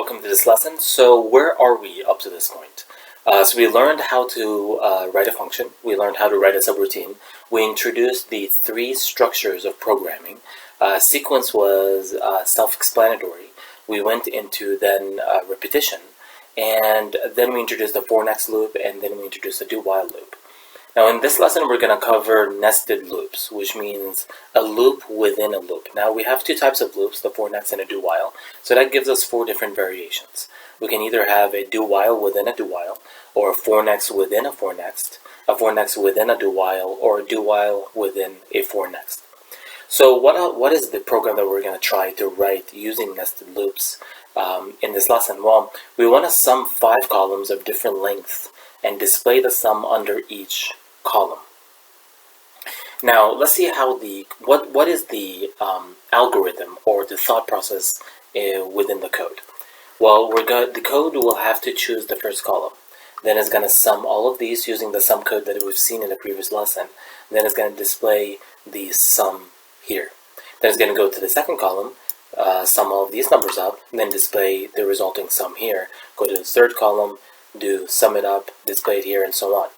welcome to this lesson. So where are we up to this point? So we learned how to write a function. We learned how to write a subroutine. We introduced the three structures of programming. Sequence was self-explanatory. We went into then repetition, and then we introduced the for next loop, and then we introduced the do while loop. Now in this lesson we're going to cover nested loops, which means a loop within a loop. Now we have two types of loops, the for next and a do while, so that gives us four different variations. We can either have a do while within a do while, or a for next within a for next within a do while, or a do while within a for next. So what is the program that we're going to try to write using nested loops in this lesson? Well, we want to sum 5 columns of different lengths and display the sum under each column. Now let's see how what is the algorithm or the thought process within the code. Well, the code will have to choose the first column. Then it's going to sum all of these using the sum code that we've seen in the previous lesson. Then it's going to display the sum here. Then it's going to go to the second column, sum all of these numbers up, and then display the resulting sum here. Go to the third column, do sum it up, display it here, and so on.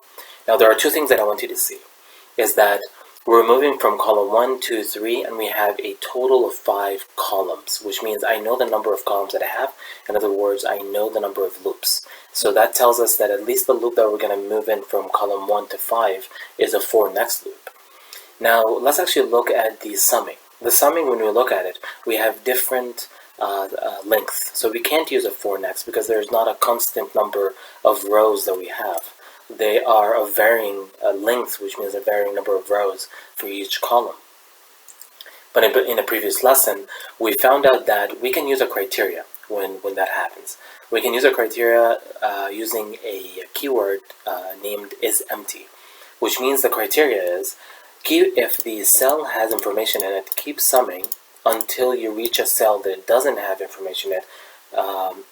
Now there are two things that I want you to see. Is that we're moving from column 1, 2, 3, and we have a total of 5 columns, which means I know the number of columns that I have. In other words, I know the number of loops. So that tells us that at least the loop that we're going to move in from column 1 to 5 is a for next loop. Now let's actually look at the summing. The summing, when we look at it, we have different length. So we can't use a for next because there's not a constant number of rows that we have. They are of varying length, which means a varying number of rows for each column. But in a previous lesson, we found out that we can use a criteria when that happens. We can use a criteria using a keyword named isEmpty, which means the criteria is if the cell has information in it, keep summing until you reach a cell that doesn't have information in it,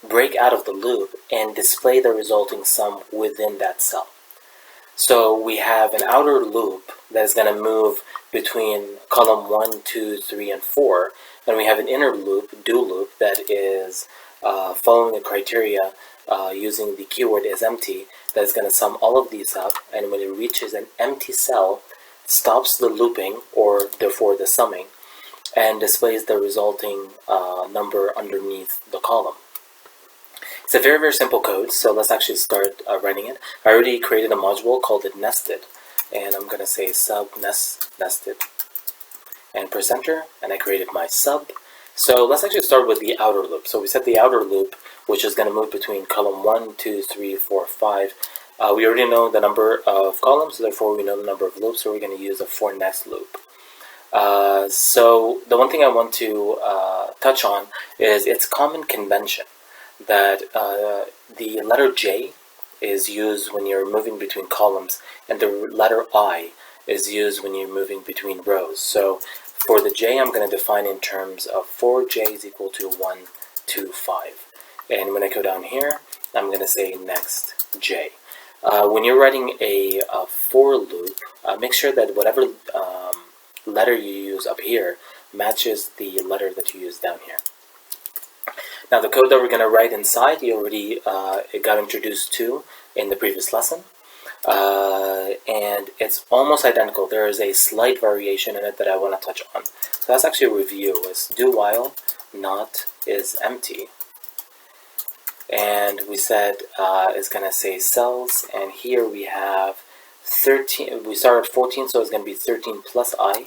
break out of the loop and display the resulting sum within that cell. So we have an outer loop that is going to move between column 1, 2, 3, and 4, and we have an inner loop, do loop, that is following the criteria using the keyword isEmpty, that is going to sum all of these up, and when it reaches an empty cell, stops the looping, or therefore the summing, and displays the resulting number underneath the column. It's a very, very simple code, so let's actually start writing it. I already created a module called it nested, and I'm going to say sub nested, and press enter, and I created my sub. So let's actually start with the outer loop. So we set the outer loop, which is going to move between column 1, 2, 3, 4, 5. We already know the number of columns, so therefore we know the number of loops, so we're going to use a for next loop. So the one thing I want to touch on is it's common convention that the letter J is used when you're moving between columns, and the letter I is used when you're moving between rows. So for the J, I'm going to define in terms of 4J is equal to 1, 2, 5. And when I go down here, I'm going to say next J. When you're writing a for loop, make sure that whatever letter you use up here matches the letter that you use down here. Now the code that we're going to write inside, you already got introduced to in the previous lesson, and it's almost identical. There is a slight variation in it that I want to touch on. So that's actually a review. It's do while not isEmpty, and we said it's going to say cells, and here we have 13. We start at 14, so it's going to be 13 plus I.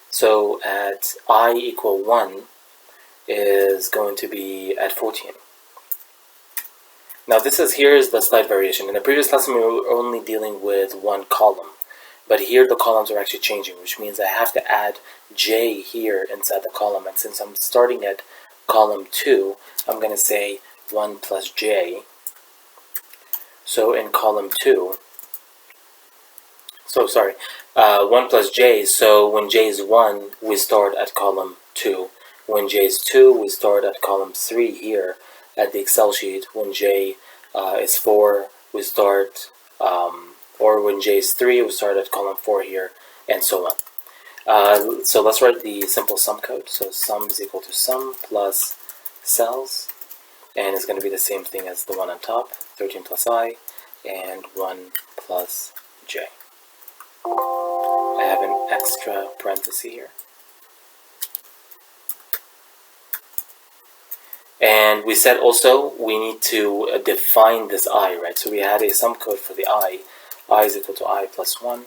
So at I equal 1 is going to be at 14. Now here's the slight variation. In the previous lesson we were only dealing with one column, but here the columns are actually changing, which means I have to add J here inside the column, and since I'm starting at column 2, I'm going to say 1 plus J. So in column 2, 1 plus J, so when J is 1, we start at column 2. When J is 2, we start at column 3 here at the Excel sheet. When J is 4, we start, or when J is 3, we start at column 4 here, and so on. So let's write the simple sum code. So sum is equal to sum plus cells, and it's going to be the same thing as the one on top, 13 plus I, and 1 plus j. I have an extra parenthesis here. And we said also we need to define this I, right? So we had a sum code for the I is equal to I plus 1.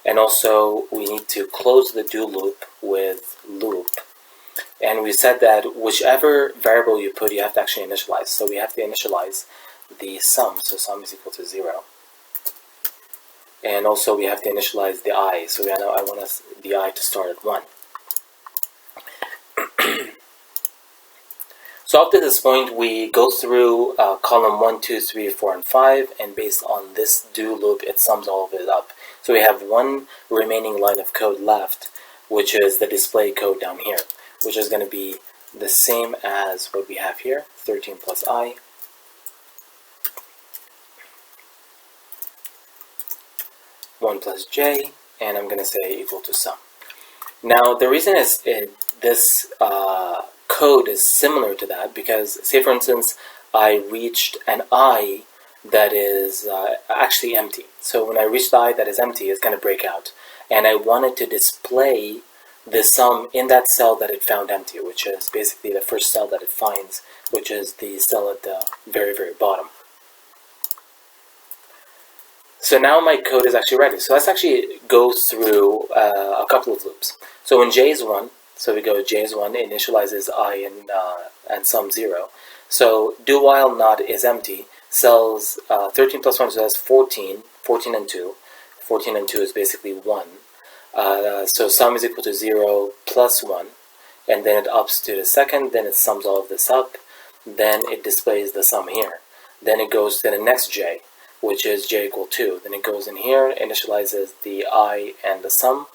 And also we need to close the do loop with loop. And we said that whichever variable you put, you have to actually initialize. So we have to initialize the sum. So sum is equal to 0. And also we have to initialize the I. So I want the I to start at 1. So up to this point, we go through column 1, 2, 3, 4, and 5, and based on this do loop, it sums all of it up. So we have one remaining line of code left, which is the display code down here, which is going to be the same as what we have here, 13 plus I. One plus j, and I'm going to say equal to sum. Now, the reason is this code is similar to that because, say for instance, I reached an I that is actually empty. So when I reach the I that is empty, it's going to break out. And I wanted to display the sum in that cell that it found empty, which is basically the first cell that it finds, which is the cell at the very, very bottom. So now my code is actually ready. So let's actually go through a couple of loops. So when j is 1, so we go j is 1, initializes I and sum 0. So do while not is empty, cells 13 plus 1 says 14, 14 and 2. 14 and 2 is basically 1. So sum is equal to 0 plus 1. And then it ups to the second, then it sums all of this up. Then it displays the sum here. Then it goes to the next j, which is j equal 2. Then it goes in here, initializes the I and the sum.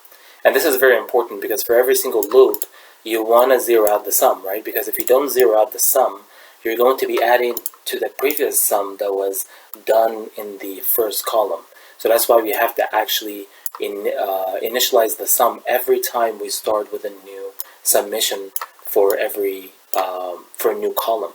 And this is very important because for every single loop, you want to zero out the sum, right? Because if you don't zero out the sum, you're going to be adding to the previous sum that was done in the first column. So that's why we have to actually initialize the sum every time we start with a new submission for every for a new column.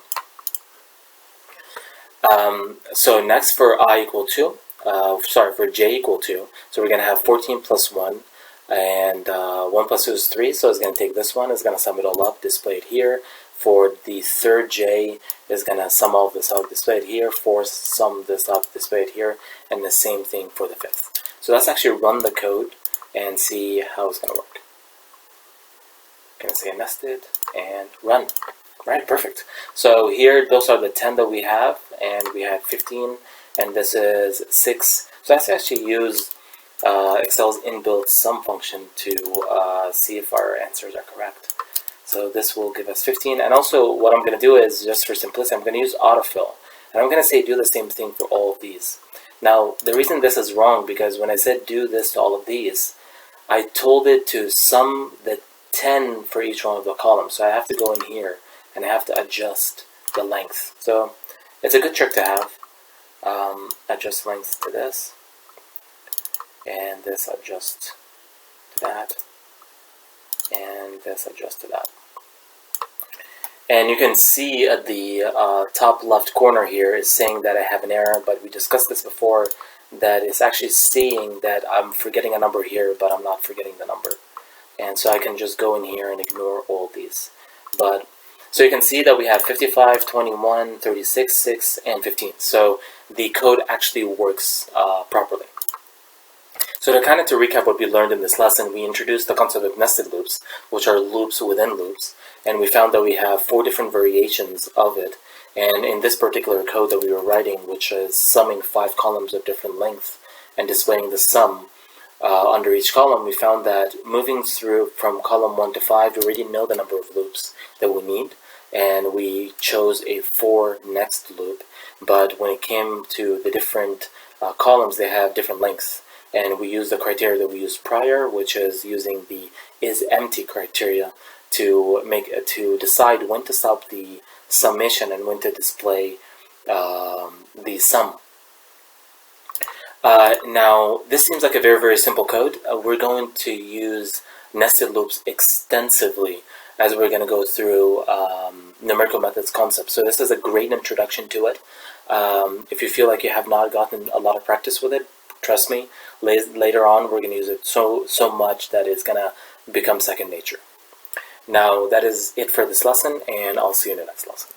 So next for I equal 2, for j equal 2, so we're going to have 14 plus 1, and 1 plus 2 is 3, so it's going to take this one, it's going to sum it all up, display it here. For the third j, is going to sum all of this up, display it here. Fourth, sum this up, display it here, and the same thing for the fifth. So let's actually run the code and see how it's going to work. I'm going to say nested and run. Right, perfect. So here, those are the 10 that we have, and we have 15, and this is 6. So let's actually use Excel's inbuilt sum function to see if our answers are correct. So this will give us 15, and also what I'm going to do is, just for simplicity, I'm going to use autofill, and I'm going to say do the same thing for all of these. Now, the reason this is wrong, because when I said do this to all of these, I told it to sum the 10 for each one of the columns, so I have to go in here and I have to adjust the length. So it's a good trick to have. Adjust length to this, and this adjust to that, and this adjust to that. And you can see at the top left corner here is saying that I have an error, but we discussed this before, that it's actually seeing that I'm forgetting a number here, but I'm not forgetting the number. And so I can just go in here and ignore all these. So you can see that we have 55, 21, 36, 6, and 15. So the code actually works properly. So to recap what we learned in this lesson, we introduced the concept of nested loops, which are loops within loops. And we found that we have 4 different variations of it. And in this particular code that we were writing, which is summing 5 columns of different length and displaying the sum under each column, we found that moving through from column 1 to 5, we already know the number of loops that we need. And we chose a 4 next loop. But when it came to the different columns, they have different lengths. And we use the criteria that we used prior, which is using the isEmpty criteria to decide when to stop the summation and when to display the sum. Now, this seems like a very, very simple code. We're going to use nested loops extensively as we're going to go through numerical methods concepts. So this is a great introduction to it. If you feel like you have not gotten a lot of practice with it, trust me, later on we're going to use it so much that it's going to become second nature. Now that is it for this lesson, and I'll see you in the next lesson.